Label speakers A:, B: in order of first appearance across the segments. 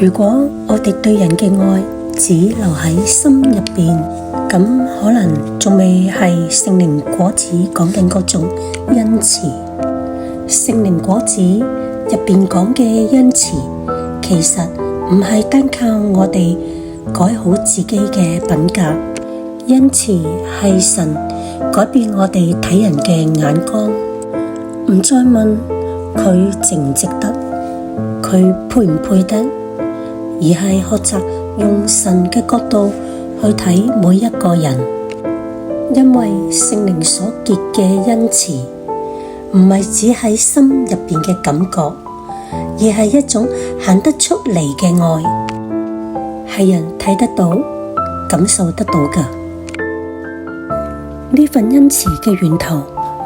A: 如果我哋對人嘅愛只留喺心入邊，咁可能仲未係聖靈果子講緊嗰種恩慈。聖靈果子入邊講嘅恩慈，其實唔係單靠我哋改好自己嘅品格，恩慈係神改變我哋睇人嘅眼光，唔再問佢值唔值得，佢配唔配得，而係學習用神嘅角度去睇每一個人。因為聖靈所結嘅恩慈唔係只喺心入邊嘅感覺，而係一種行得出嚟嘅愛，係人睇得到、感受得到㗎。呢份恩慈嘅源頭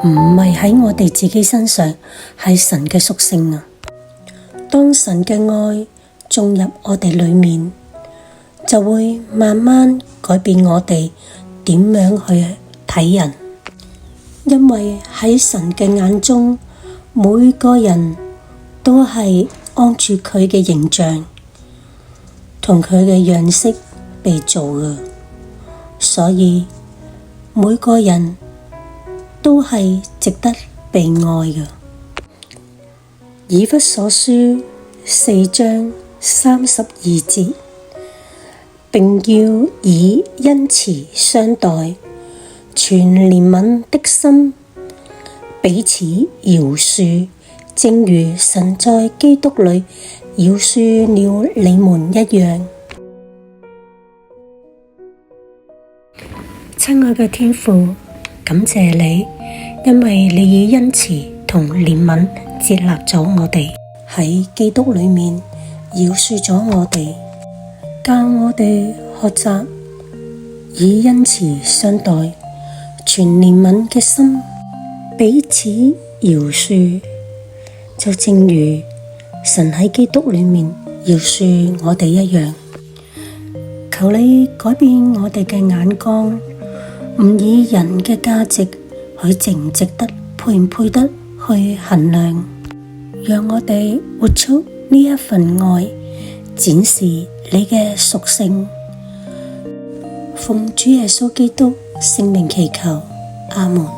A: 唔係喺我哋自己身上，係神嘅屬性啊。當神嘅愛進入我哋裏面，就會慢慢改變我哋點樣去睇人。因為喺神嘅眼中，每個人都係按住佢嘅形象同佢嘅樣式被造嘅，所以每個人都係值得被愛嘅。以弗所書4章32節，並要以恩慈相待，存憐憫的心，彼此饒恕，正如神在基督裏饒恕了你們一樣。親愛嘅天父，感謝你，因為你以恩慈同憐憫接納咗我哋，喺基督裏面饒恕咗我哋，教我哋學習以恩慈相待，存憐憫嘅心，彼此饒恕，就正如神喺基督裏面饒恕我哋一樣。求你改變我哋嘅眼光，唔以人嘅價值去值唔值得、配唔配得去衡量，讓我哋活出呢一份愛，展示你嘅屬性。奉主耶穌基督聖名祈求，阿門。